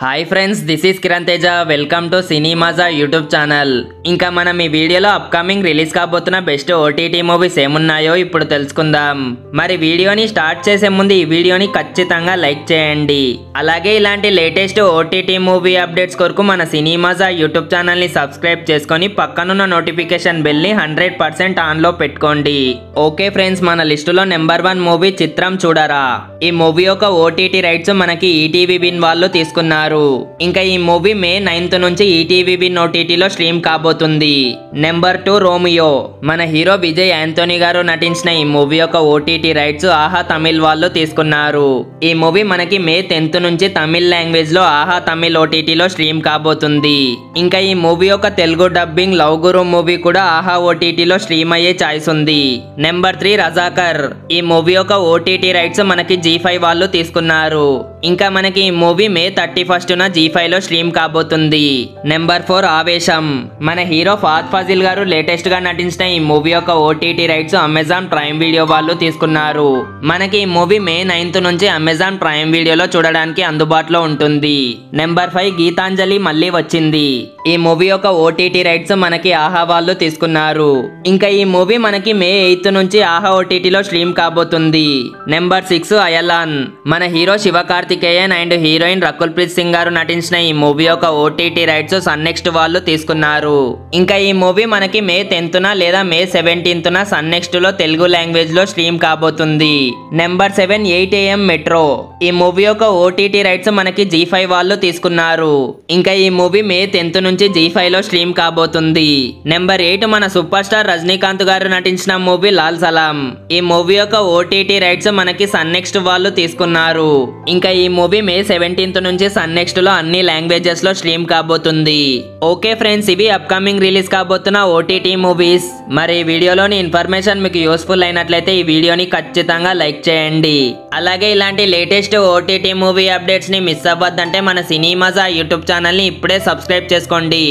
Hi friends, this is Kiran Teja. Welcome to Cinemaja YouTube channel. ఇంకా మనం ఈ వీడియోలో అప్కమింగ్ రిలీజ్ కాబోతున్న బెస్ట్ ఓటీటీ మూవీస్ ఏమున్నాయో ఇప్పుడు తెలుసుకుందాం. మరి వీడియోని స్టార్ట్ చేసే ముందు ఈ వీడియోని ఖచ్చితంగా లైక్ చేయండి. అలాగే ఇలాంటి లేటెస్ట్ ఓటీటీ మూవీ అప్డేట్స్ కొరకు మన సినీమాజా యూట్యూబ్ ఛానల్ ని సబ్స్క్రైబ్ చేసుకొని పక్కనున్న నోటిఫికేషన్ బెల్ ని 100% ఆన్ లో పెట్టుకోండి. ఓకే ఫ్రెండ్స్, మన లిస్టులో నెంబర్ 1 మూవీ చిత్రం చూడరా. ఈ మూవీ యొక్క ఓటీటీ రైట్స్ మనకి ఈటీవీ విన్ వాళ్ళు తీసుకున్నారు. ఇంకా ఈ మూవీ మే 9th నుంచి ఈటీవీ విన్ ఓటీటీలో స్ట్రీమ్ కాబోతుంది. Number 2 Romeo. మన హీరో విజయ్ యాంథోనీ గారు నటించిన ఈ మూవీ యొక్క ఓటీటీ రైట్స్ ఆహా తమిళ్ వాళ్ళు తీసుకున్నారు. ఈ మూవీ మనకి మే 10th నుంచి తమిళ్ లాంగ్వేజ్ లో ఆహా తమిళ్ ఓటీటీలో స్ట్రీమ్ కాబోతుంది. ఇంకా ఈ మూవీ యొక్క తెలుగు డబ్బింగ్ లవ్ గురు మూవీ కూడా ఆహా ఓటీటీలో స్ట్రీమ్ అయ్యే ఛాయిస్ ఉంది. నెంబర్ 3 రజాకర్. ఈ మూవీ యొక్క ఓటీటీ రైట్స్ మనకి G5 వాళ్ళు తీసుకున్నారు. ఇంకా మనకి ఈ మూవీ మే 31న G5 లో స్ట్రీమ్ కాబోతుంది. నెంబర్ 4 ఆవేశం. మన హీరో ఫహద్ ఫాజిల్ గారు లేటెస్ట్ గా నటించిన ఈ మూవీ యొక్క OTT rights Amazon prime video వాళ్ళు తీసుకున్నారు. మనకి ఈ మూవీ మే 9th నుంచి అమెజాన్ ప్రైమ్ వీడియోలో చూడడానికి అందుబాటులో ఉంటుంది. నెంబర్ 5 గీతాంజలి మళ్ళీ వచ్చింది. ఈ మూవీ యొక్క ఓటీటీ రైట్స్ మనకి ఆహా వాళ్ళు తీసుకున్నారు. ఇంకా ఈ మూవీ మనకి మే 8th నుంచి ఆహా ఓటీటీలో స్ట్రీమ్ కాబోతుంది. నెంబర్ 6 అయలాన్. మన hero Sivakarthikeyan and heroine Rakul Preet Singh గారు నటించిన ఈ మూవీ యొక్క ఓటీటీ రైట్స్ సన్ నెక్స్ట్ వాళ్ళు తీసుకున్నారు. ఇంకా ఈ మూవీ మనకి మే 10th లేదా మే 17th సన్ నెక్స్ట్ లో తెలుగు లాంగ్వేజ్ లో స్ట్రీమ్ కాబోతుంది. Number 7 8 AM metro. ఈ మూవీ యొక్క ఓటీటీ రైట్స్ మనకి G5 వాళ్ళు తీసుకున్నారు. ఇంకా ఈ మూవీ మే 10th నుంచి G5 లో స్ట్రీమ్ కాబోతుంది. నెంబర్ 8 మన సూపర్ స్టార్ రజనీకాంత్ గారు నటించిన మూవీ లాల్ సలాం. ఈ మూవీ యొక్క ఓటీటీ రైట్స్ మనకి సన్ నెక్స్ట్ వాళ్ళు తీసుకున్నారు. ఇంకా ఈ మూవీ మే 17th నుంచి సన్ నెక్స్ట్ లో అన్ని లాంగ్వేజెస్ లో స్ట్రీమ్ కాబోతుంది. ఓకే ఫ్రెండ్స్, ఇవి అప్కమింగ్ రిలీజ్ కాబోతున్న ఓటీటీ మూవీస్. మరి ఈ వీడియోలోని ఇన్ఫర్మేషన్ మీకు యూస్ఫుల్ అయినట్లయితే ఈ వీడియోని ఖచ్చితంగా లైక్ చేయండి. అలాగే ఇలాంటి లేటెస్ట్ ఓటీటీ మూవీ అప్డేట్స్ ని మిస్ అవ్వద్దంటే మన సినీమాజా యూట్యూబ్ ఛానల్ ని ఇప్పుడే సబ్స్క్రైబ్ చేసుకోండి.